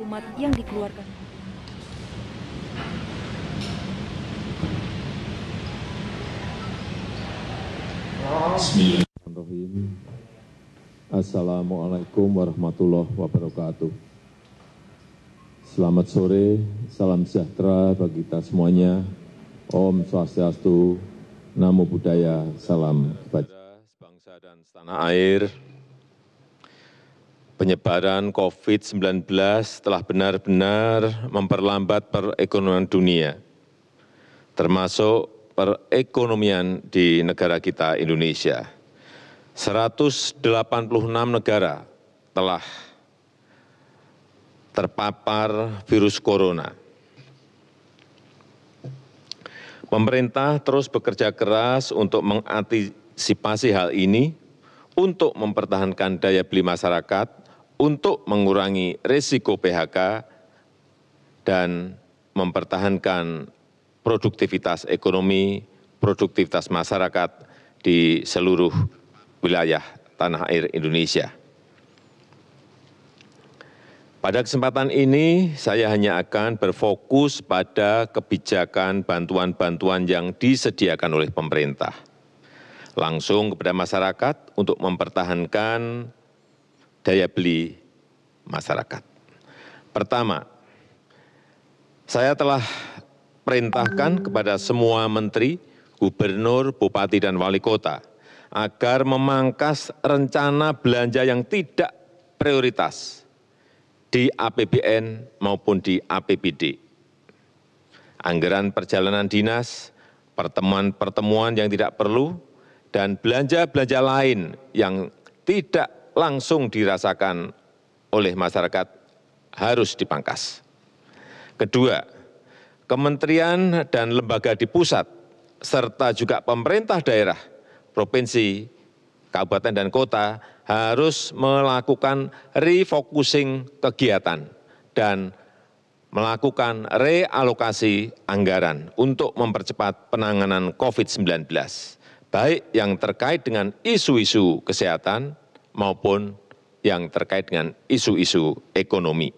maklumat yang dikeluarkan. Bismillahirrahmanirrahim. Assalamualaikum warahmatullahi wabarakatuh. Selamat sore, salam sejahtera bagi kita semuanya. Om Swastiastu, Namo Buddhaya, salam kebajikan. Bangsa dan setanah air, penyebaran COVID-19 telah benar-benar memperlambat perekonomian dunia, termasuk perekonomian di negara kita Indonesia. 186 negara telah terpapar virus corona. Pemerintah terus bekerja keras untuk mengantisipasi hal ini, untuk mempertahankan daya beli masyarakat, untuk mengurangi risiko PHK, dan mempertahankan produktivitas ekonomi, produktivitas masyarakat di seluruh wilayah tanah air Indonesia. Pada kesempatan ini, saya hanya akan berfokus pada kebijakan bantuan-bantuan yang disediakan oleh pemerintah, langsung kepada masyarakat untuk mempertahankan daya beli masyarakat. Pertama, saya telah perintahkan kepada semua menteri, gubernur, bupati, dan wali kota agar memangkas rencana belanja yang tidak prioritas di APBN maupun di APBD. Anggaran perjalanan dinas, pertemuan-pertemuan yang tidak perlu, dan belanja-belanja lain yang tidak langsung dirasakan oleh masyarakat harus dipangkas. Kedua, kementerian dan lembaga di pusat, serta juga pemerintah daerah, provinsi, kabupaten, dan kota harus melakukan refocusing kegiatan dan melakukan realokasi anggaran untuk mempercepat penanganan COVID-19, baik yang terkait dengan isu-isu kesehatan maupun yang terkait dengan isu-isu ekonomi.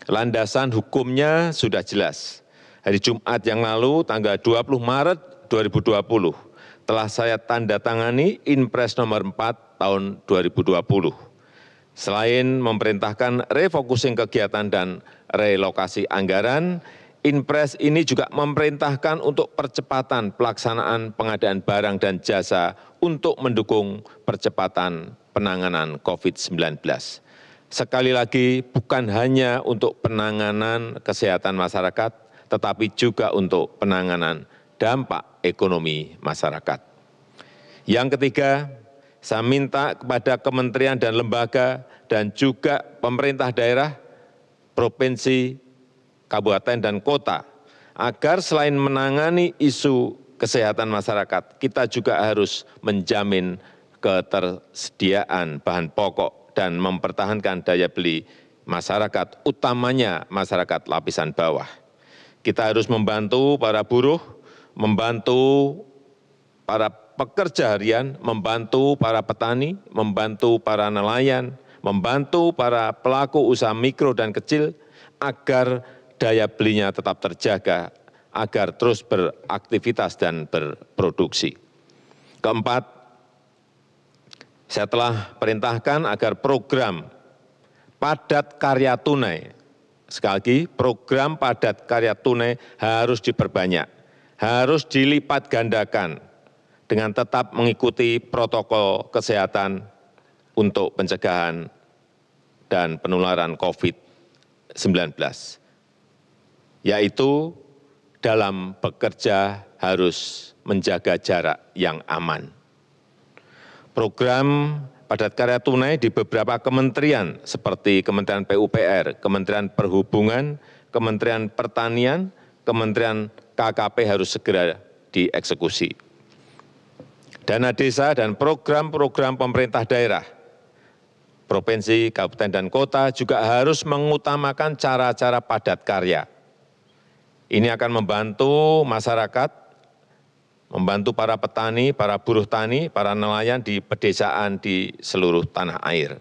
Landasan hukumnya sudah jelas. Hari Jumat yang lalu, tanggal 20 Maret 2020, telah saya tanda tangani Inpres nomor 4 tahun 2020. Selain memerintahkan refocusing kegiatan dan relokasi anggaran, Inpres ini juga memerintahkan untuk percepatan pelaksanaan pengadaan barang dan jasa untuk mendukung percepatan penanganan COVID-19. Sekali lagi, bukan hanya untuk penanganan kesehatan masyarakat, tetapi juga untuk penanganan dampak ekonomi masyarakat. Yang ketiga, saya minta kepada kementerian dan lembaga dan juga pemerintah daerah, provinsi, kabupaten, dan kota, agar selain menangani isu kesehatan masyarakat, kita juga harus menjamin ketersediaan bahan pokok dan mempertahankan daya beli masyarakat, utamanya masyarakat lapisan bawah. Kita harus membantu para buruh, membantu para pekerja harian, membantu para petani, membantu para nelayan, membantu para pelaku usaha mikro dan kecil agar daya belinya tetap terjaga, agar terus beraktivitas dan berproduksi. Keempat, saya telah perintahkan agar program padat karya tunai, sekali lagi program padat karya tunai harus diperbanyak, harus dilipat gandakan dengan tetap mengikuti protokol kesehatan untuk pencegahan dan penularan COVID-19, yaitu dalam bekerja harus menjaga jarak yang aman. Program padat karya tunai di beberapa kementerian seperti Kementerian PUPR, Kementerian Perhubungan, Kementerian Pertanian, Kementerian KKP harus segera dieksekusi. Dana desa dan program-program pemerintah daerah, provinsi, kabupaten, dan kota juga harus mengutamakan cara-cara padat karya. Ini akan membantu masyarakat, membantu para petani, para buruh tani, para nelayan di pedesaan di seluruh tanah air.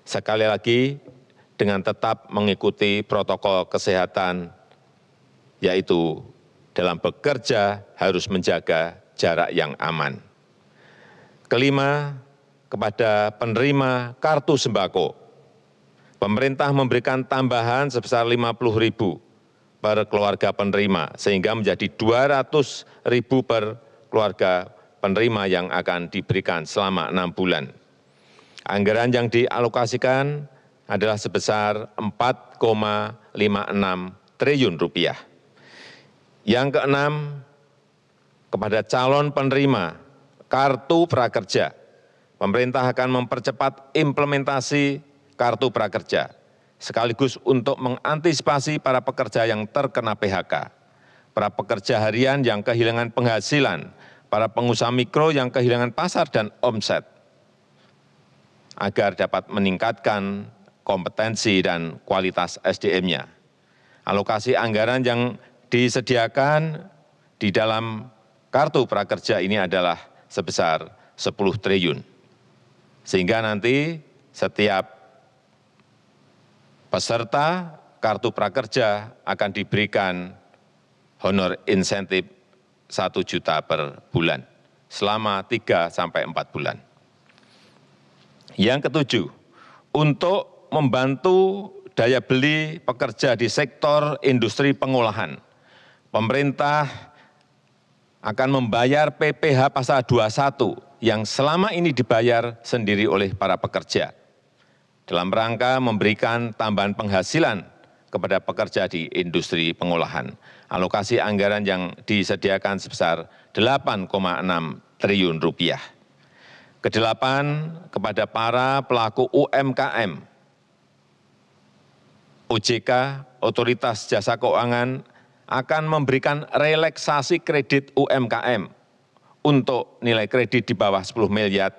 Sekali lagi, dengan tetap mengikuti protokol kesehatan, yaitu dalam bekerja harus menjaga jarak yang aman. Kelima, kepada penerima kartu sembako, pemerintah memberikan tambahan sebesar 50.000 per keluarga penerima, sehingga menjadi 200.000 per keluarga penerima yang akan diberikan selama 6 bulan. Anggaran yang dialokasikan adalah sebesar 4,56 triliun rupiah. Yang keenam, kepada calon penerima kartu prakerja, pemerintah akan mempercepat implementasi kartu prakerja, sekaligus untuk mengantisipasi para pekerja yang terkena PHK, para pekerja harian yang kehilangan penghasilan, para pengusaha mikro yang kehilangan pasar dan omset, agar dapat meningkatkan kompetensi dan kualitas SDM-nya. Alokasi anggaran yang disediakan di dalam kartu prakerja ini adalah sebesar 10 triliun. Sehingga nanti setiap peserta kartu prakerja akan diberikan honor insentif 1 juta per bulan selama 3 sampai 4 bulan. Yang ketujuh, untuk membantu daya beli pekerja di sektor industri pengolahan, pemerintah akan membayar PPh pasal 21 yang selama ini dibayar sendiri oleh para pekerja, dalam rangka memberikan tambahan penghasilan kepada pekerja di industri pengolahan. Alokasi anggaran yang disediakan sebesar 8,6 triliun rupiah. Kedelapan, kepada para pelaku UMKM, OJK, Otoritas Jasa Keuangan, akan memberikan relaksasi kredit UMKM untuk nilai kredit di bawah 10 miliar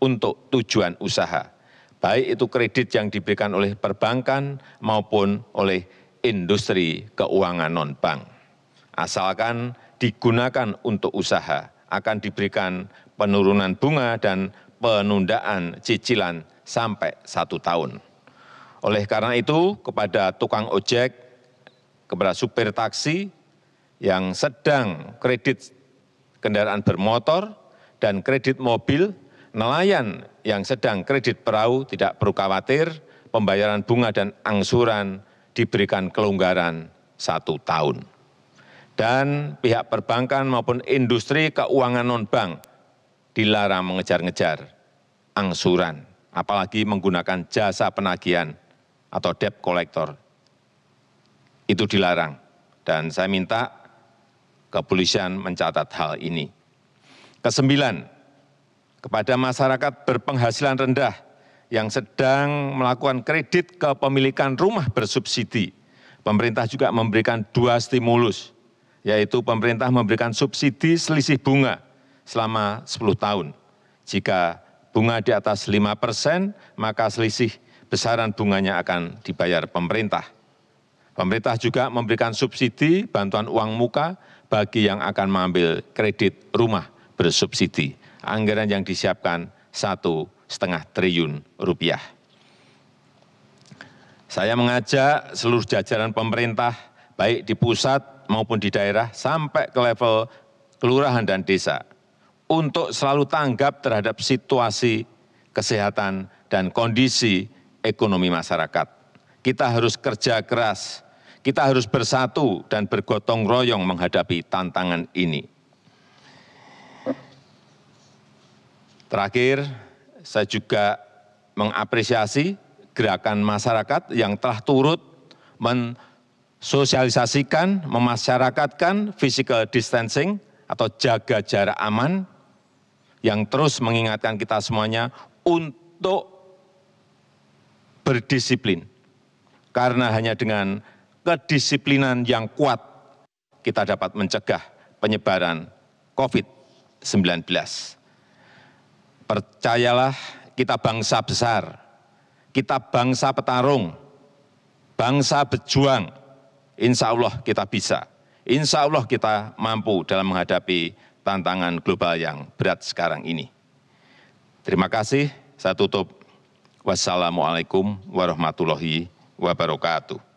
untuk tujuan usaha, baik itu kredit yang diberikan oleh perbankan maupun oleh industri keuangan non-bank. Asalkan digunakan untuk usaha, akan diberikan penurunan bunga dan penundaan cicilan sampai 1 tahun. Oleh karena itu, kepada tukang ojek, kepada supir taksi yang sedang kredit kendaraan bermotor dan kredit mobil, nelayan yang sedang kredit perahu tidak perlu khawatir, pembayaran bunga dan angsuran diberikan kelonggaran 1 tahun. Dan pihak perbankan maupun industri keuangan non-bank dilarang mengejar-ngejar angsuran, apalagi menggunakan jasa penagihan atau debt collector. Itu dilarang, dan saya minta kepolisian mencatat hal ini. Kesembilan, kepada masyarakat berpenghasilan rendah yang sedang melakukan kredit kepemilikan rumah bersubsidi, pemerintah juga memberikan 2 stimulus, yaitu pemerintah memberikan subsidi selisih bunga selama 10 tahun. Jika bunga di atas 5%, maka selisih besaran bunganya akan dibayar pemerintah. Pemerintah juga memberikan subsidi bantuan uang muka bagi yang akan mengambil kredit rumah bersubsidi. Anggaran yang disiapkan 1,5 triliun rupiah. Saya mengajak seluruh jajaran pemerintah, baik di pusat maupun di daerah, sampai ke level kelurahan dan desa, untuk selalu tanggap terhadap situasi kesehatan dan kondisi ekonomi masyarakat. Kita harus kerja keras, kita harus bersatu dan bergotong royong menghadapi tantangan ini. Terakhir, saya juga mengapresiasi gerakan masyarakat yang telah turut mensosialisasikan, memasyarakatkan physical distancing atau jaga jarak aman, yang terus mengingatkan kita semuanya untuk berdisiplin. Karena hanya dengan kedisiplinan yang kuat, kita dapat mencegah penyebaran COVID-19. Percayalah, kita bangsa besar, kita bangsa petarung, bangsa berjuang. Insya Allah kita bisa, insya Allah kita mampu dalam menghadapi tantangan global yang berat sekarang ini. Terima kasih, saya tutup. Wassalamualaikum warahmatullahi wabarakatuh.